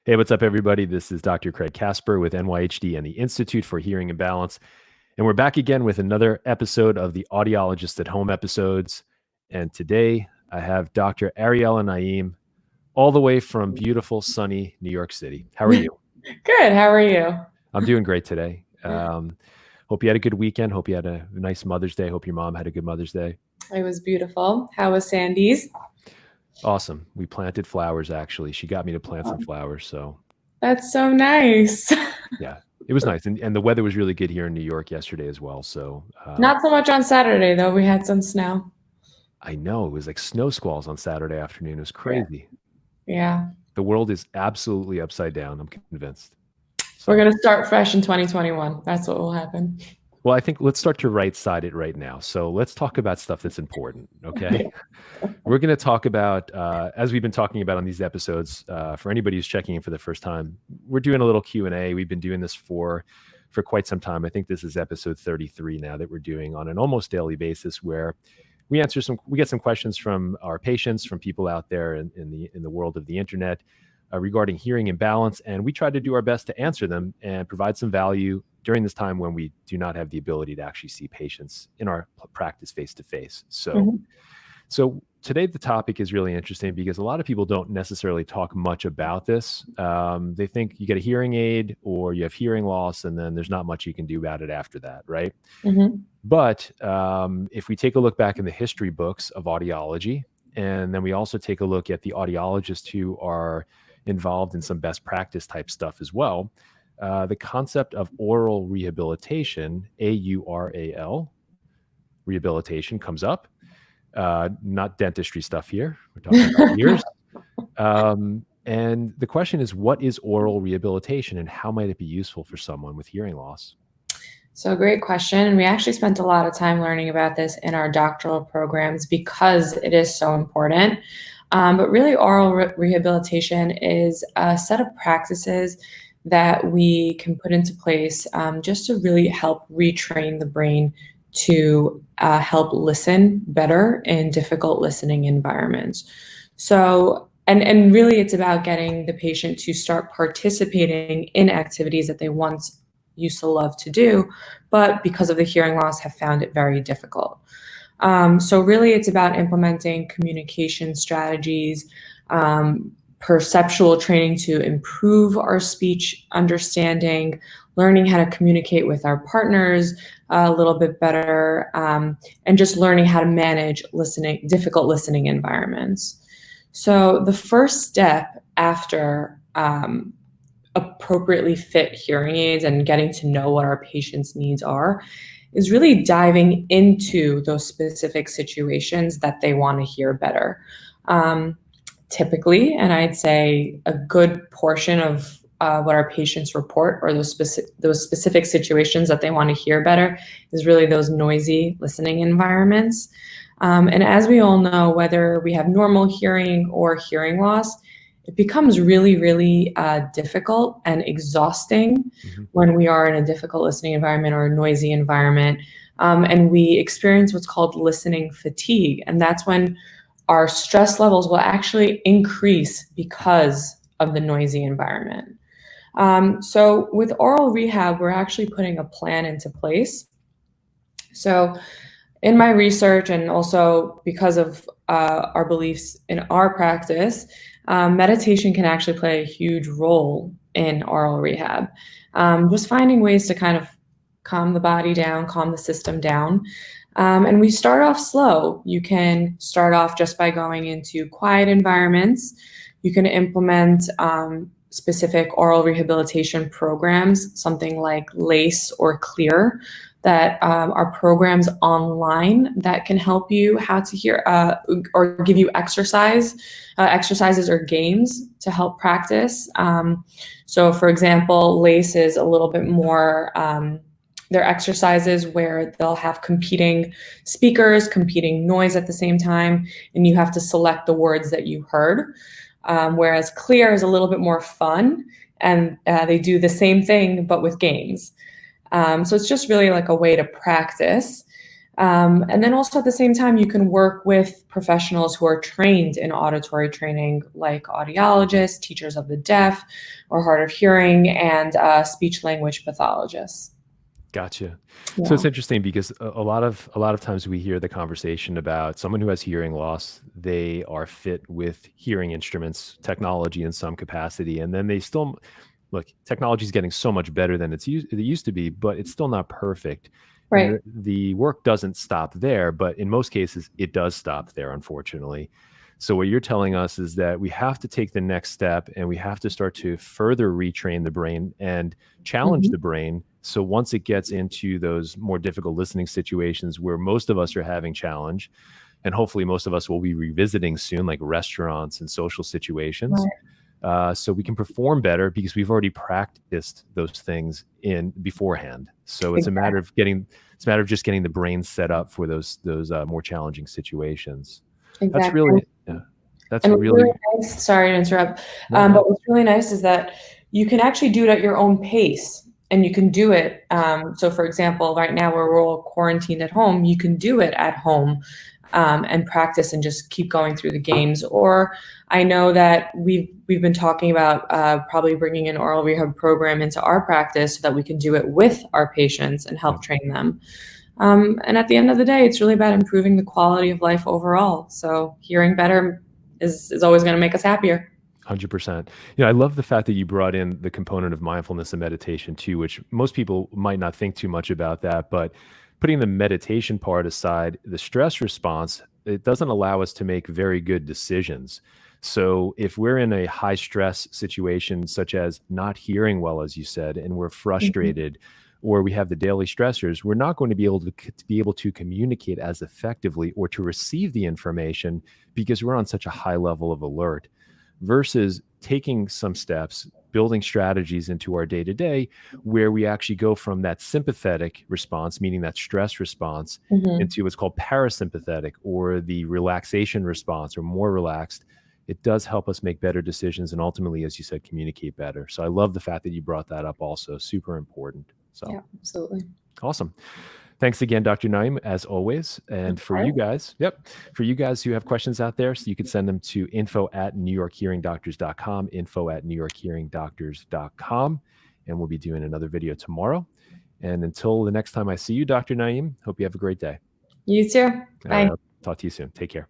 Hey, what's up, everybody? This is Dr. Craig Kasper with NYHD and the Institute for Hearing and Balance. And we're back again with another episode of the Audiologist at Home episodes. And today I have Dr. Ariella Naim, all the way from beautiful, sunny New York City. How are you? Good. How are you? I'm doing great today. Hope you had a good weekend. Hope you had a nice Mother's Day. Hope your mom had a good Mother's Day. It was beautiful. How was Sandy's? Awesome. We planted flowers, actually. She got me to plant some Oh, flowers. So that's so nice. yeah, it was nice. And the weather was really good here in New York yesterday as well. So Not so much on Saturday, though. We had some snow. I know it was like snow squalls on Saturday afternoon. It was Yeah. crazy. Yeah. The world is absolutely upside down. I'm convinced. We're So, going to start fresh in 2021. That's what will happen. well, I think let's start to right side it right now. So let's talk about stuff that's important. Okay. We're going to talk about, as we've been talking about on these episodes, for anybody who's checking in for the first time, we're doing a little Q&A. We've been doing this for quite some time. I think this is episode 33 now that we're doing on an almost daily basis, where we get some questions from our patients, from people out there in the world of the internet, regarding hearing imbalance, and we try to do our best to answer them and provide some value during this time when we do not have the ability to actually see patients in our practice face to face. Mhm. So today the topic is really interesting because a lot of people don't necessarily talk much about this. They think you get a hearing aid or you have hearing loss, and then there's not much you can do about it after that, right? Mhm. But if we take a look back in the history books of audiology, and then we also take a look at the audiologists who are involved in some best practice type stuff as well, the concept of aural rehabilitation, AURAL, rehabilitation comes up. Not dentistry stuff here. We're talking about ears. And the question is, what is aural rehabilitation and how might it be useful for someone with hearing loss? So, great question. And we actually spent a lot of time learning about this in our doctoral programs because it is so important. But really, rehabilitation is a set of practices that we can put into place just to really help retrain the brain to help listen better in difficult listening environments. And really, it's about getting the patient to start participating in activities that they once used to love to do, but because of the hearing loss, have found it very difficult. So really, it's about implementing communication strategies, perceptual training to improve our speech understanding, learning how to communicate with our partners a little bit better, and just learning how to manage difficult listening environments. So the first step after appropriately fit hearing aids and getting to know what our patients' needs are is really diving into those specific situations that they want to hear better. Um, Typically, and I'd say a good portion of what our patients report or those specific situations that they want to hear better is really those noisy listening environments. And as we all know, whether we have normal hearing or hearing loss, it becomes really, really difficult and exhausting Mhm. when we are in a difficult listening environment or a noisy environment. And we experience what's called listening fatigue. And that's when our stress levels will actually increase because of the noisy environment. So with aural rehab, we're actually putting a plan into place. So in my research and also because of our beliefs in our practice, meditation can actually play a huge role in aural rehab. Just finding ways to kind of calm the body down, calm the system down. And we start off slow. You can start off just by going into quiet environments. You can implement specific aural rehabilitation programs, something like LACE or CLEAR, that are programs online that can help you how to hear or give you exercises or games to help practice. So, for example, LACE is a little bit more. They're exercises where they'll have competing speakers, competing noise at the same time, and you have to select the words that you heard. Whereas Clear is a little bit more fun, and they do the same thing but with games. So it's just really like a way to practice. And then also at the same time, you can work with professionals who are trained in auditory training, like audiologists, teachers of the deaf or hard of hearing, and speech language pathologists. Gotcha. So it's Yeah. interesting because a lot of times we hear the conversation about someone who has hearing loss. They are fit with hearing instruments, technology in some capacity, and then they still look. Technology is getting so much better than it used to be, but it's still not perfect. And Right. the work doesn't stop there, but in most cases, it does stop there, unfortunately. So what you're telling us is that we have to take the next step and we have to start to further retrain the brain and challenge Mhm. the brain. So once it gets into those more difficult listening situations where most of us are having challenge, and hopefully most of us will be revisiting soon, like restaurants and social situations, Right. so we can perform better because we've already practiced those things in beforehand. So Exactly. it's a matter of just getting the brain set up for those more challenging situations. That's Exactly. really, yeah, that's And what's really really, nice, sorry to interrupt, no, no. but what's really nice is that you can actually do it at your own pace, and you can do it. So, for example, right now where we're all quarantined at home, you can do it at home and practice and just keep going through the games. Or I know that we've been talking about probably bringing an oral rehab program into our practice so that we can do it with our patients and Yeah. help train them. And at the end of the day, it's really about improving the quality of life overall. So hearing better is always going to make us happier. 100%. You know, I love the fact that you brought in the component of mindfulness and meditation too, which most people might not think too much about that. But putting the meditation part aside, the stress response, it doesn't allow us to make very good decisions. So if we're in a high stress situation, such as not hearing well, as you said, and we're Mhm. frustrated, or we have the daily stressors, we're not going to be able to communicate as effectively or to receive the information because we're on such a high level of alert versus taking some steps, building strategies into our day to day where we actually go from that sympathetic response, meaning that stress response, Mhm. into what's called parasympathetic or the relaxation response or more relaxed. It does help us make better decisions and ultimately, as you said, communicate better. So I love the fact that you brought that up also. Super important. So Yeah, absolutely. awesome. Thanks again, Dr. Naim, as always. And for All you right. guys, yep, for you guys who have questions out there, so you can send them to info@newyorkhearingdoctors.com, info@newyorkhearingdoctors.com. And we'll be doing another video tomorrow. And until the next time I see you, Dr. Naim, hope you have a great day. You too. All right, Bye. I'll talk to you soon. Take care.